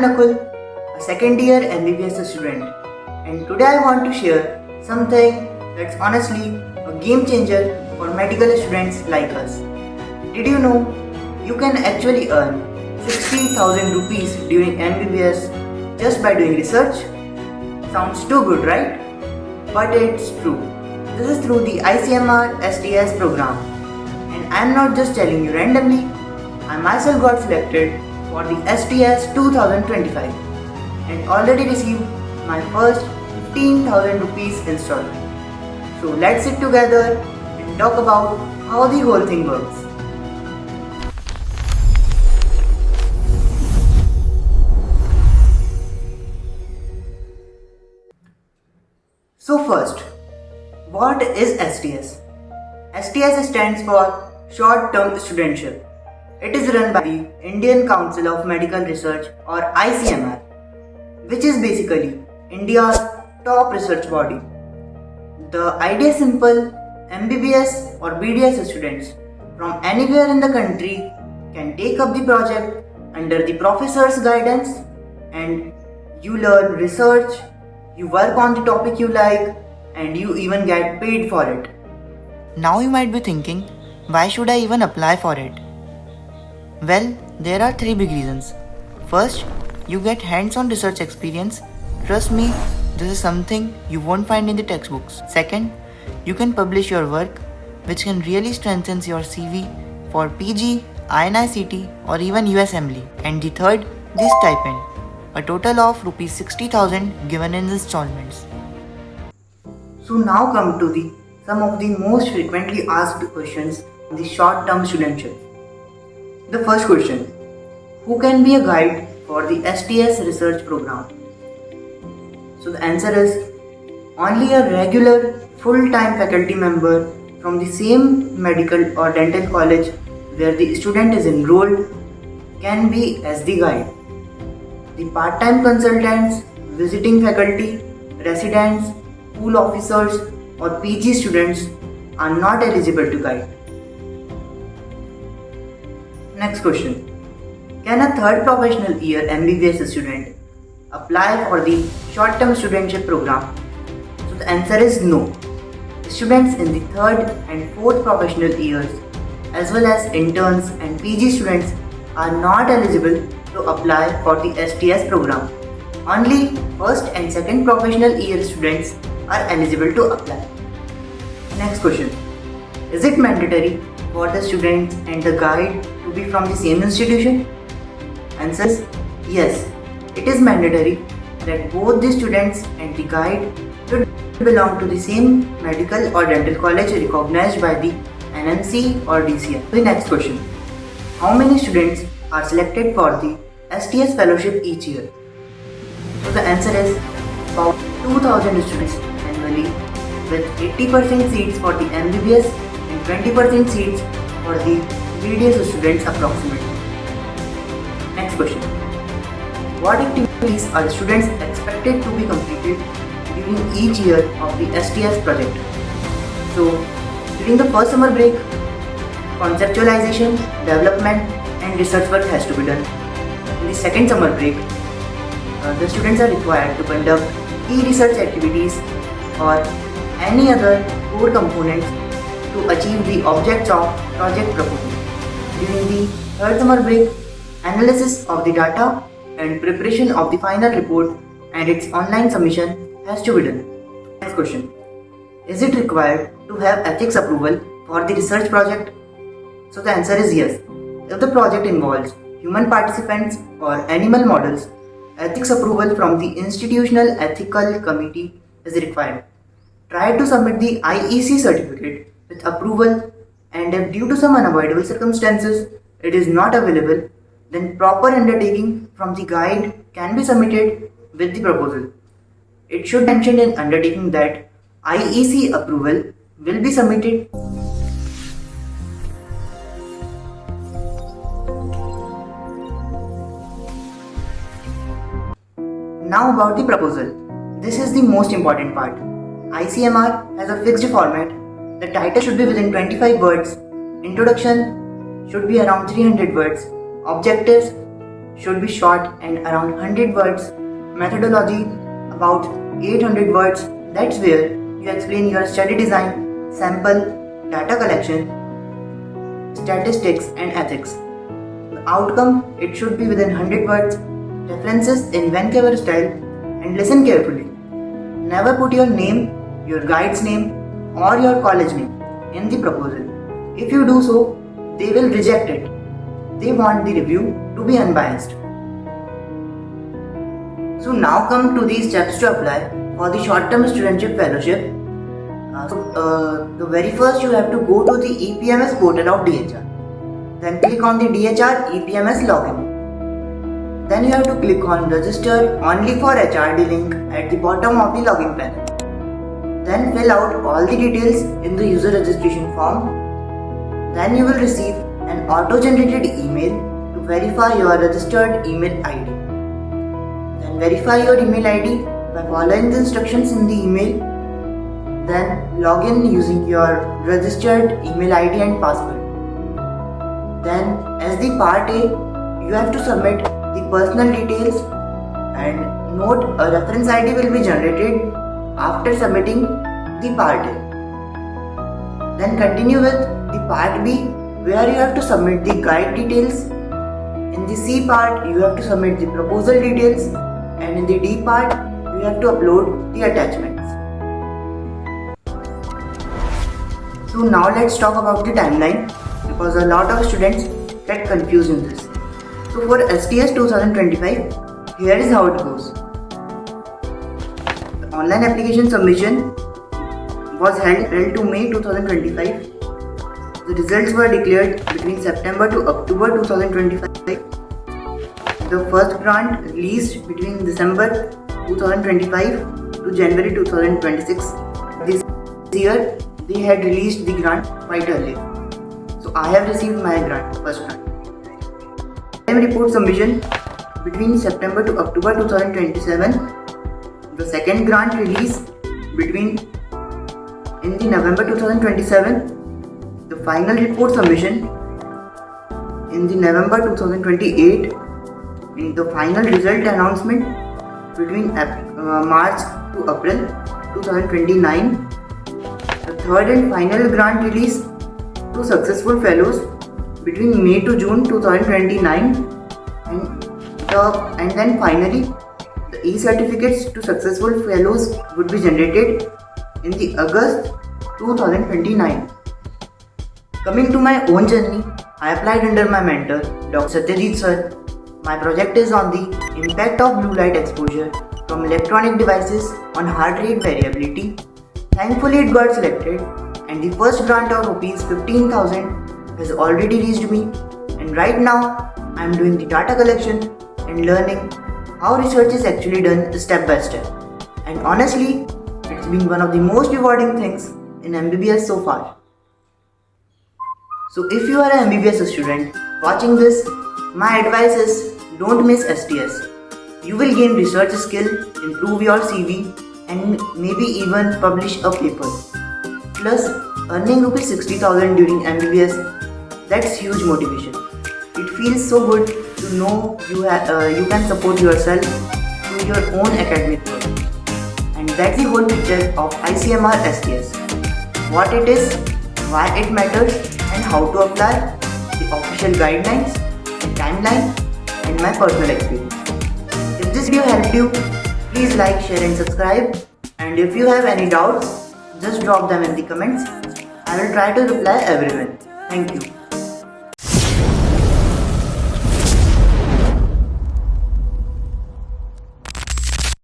am Nakul, a second year MBBS student, and today I want to share something that's honestly a game changer for medical students like us. Did you know you can actually earn 60,000 rupees during MBBS just by doing research? Sounds too good, right? But it's true. This is through the ICMR STS program. And I'm not just telling you randomly, I myself got selected for the STS 2025 and already received my first 15,000 rupees installment. So let's sit together and talk about how the whole thing works. So first, what is STS? STS stands for Short Term Studentship. It is run by the Indian Council of Medical Research or ICMR, which is basically India's top research body. The idea is simple: MBBS or BDS students from anywhere in the country can take up the project under the professor's guidance, and you learn research, you work on the topic you like, and you even get paid for it. Now you might be thinking, why should I even apply for it? Well, there are three big reasons. First, you get hands-on research experience. Trust me, this is something you won't find in the textbooks. Second, you can publish your work, which can really strengthen your CV for PG, INICT or even USMLE. And the third, the stipend, a total of Rs 60,000 given in installments. So now come to some of the most frequently asked questions on the short-term studentship. The first question: who can be a guide for the STS research program? So the answer is only a regular full-time faculty member from the same medical or dental college where the student is enrolled can be as the guide. The part-time consultants, visiting faculty, residents, school officers or PG students are not eligible to guide. Next question: can a third professional year MBBS student apply for the short-term studentship program? So the answer is no. Students in the third and fourth professional years, as well as interns and PG students, are not eligible to apply for the STS program. Only first and second professional year students are eligible to apply. Next question: is it mandatory for the students and the guide to be from the same institution? Answer is yes. It is mandatory that both the students and the guide should belong to the same medical or dental college recognized by the NMC or DCI. The next question: how many students are selected for the STS fellowship each year? So the answer is about 2,000 students annually, with 80% seats for the MBBS and 20% seats for the BDS students approximately. Next question: what activities are the students expected to be completed during each year of the STS project? So during the first summer break, conceptualization, development and research work has to be done. In the second summer break, the students are required to conduct key research activities or any other core components to achieve the objects of project proposal. During the third summer break, analysis of the data and preparation of the final report and its online submission has to be done. Next question: is it required to have ethics approval for the research project? So the answer is yes. If the project involves human participants or animal models, ethics approval from the Institutional Ethical Committee is required. Try to submit the IEC certificate with approval, and if due to some unavoidable circumstances it is not available, then proper undertaking from the guide can be submitted with the proposal. It should mention in undertaking that IEC approval will be submitted. Now about the proposal. This is the most important part. ICMR has a fixed format. The title should be within 25 words. Introduction should be around 300 words. Objectives should be short and around 100 words. Methodology about 800 words. That's where you explain your study design, sample, data collection, statistics and ethics. The outcome, it should be within 100 words, references in Vancouver style, and listen carefully. Never put your name, your guide's name or your college name in the proposal. If you do so, they will reject it. They want the review to be unbiased. So now come to the steps to apply for the short-term studentship fellowship. The very first you have to go to the EPMS portal of DHR. Then click on the DHR EPMS login. Then you have to click on register only for HRD link at the bottom of the login panel. Then fill out all the details in the user registration form. Then you will receive an auto-generated email to verify your registered email ID. Then verify your email ID by following the instructions in the email. Then log in using your registered email ID and password. Then as the part A, you have to submit the personal details, and note a reference ID will be generated after submitting the part A. Then continue with the part B, where you have to submit the guide details. In the C part, you have to submit the proposal details, and in the D part, you have to upload the attachments. So now let's talk about the timeline, because a lot of students get confused in this. So for STS 2025, here is how it goes. The online application submission was held to May 2025. The results were declared between September to October 2025. The first grant released between December 2025 to January 2026. This year they had released the grant quite early. So I have received my grant, first grant. Time report submission between September to October 2027. The second grant release in the November 2027. The final report submission in the November 2028. In the final result announcement between March to April 2029. The third and final grant release to successful fellows between May to June 2029, and then finally the e-certificates to successful fellows would be generated in the August 2029. Coming to my own journey, I applied under my mentor Dr. Satyajit sir. My project is on the impact of blue light exposure from electronic devices on heart rate variability. Thankfully it got selected, and the first grant of Rs 15,000 has already reached me, and right now I am doing the data collection and learning how research is actually done step by step. And honestly, it's been one of the most rewarding things in MBBS so far. So if you are an MBBS student watching this, my advice is don't miss STS. You will gain research skill, improve your CV, and maybe even publish a paper. Plus, earning Rs 60,000 during MBBS, that's huge motivation. It feels so good to know you can support yourself through your own academic work. And that's the whole picture of ICMR STS. What it is, why it matters, and how to apply, the official guidelines, the timeline, and my personal experience. If this video helped you, please like, share and subscribe. And if you have any doubts, just drop them in the comments. I will try to reply everyone. Thank you.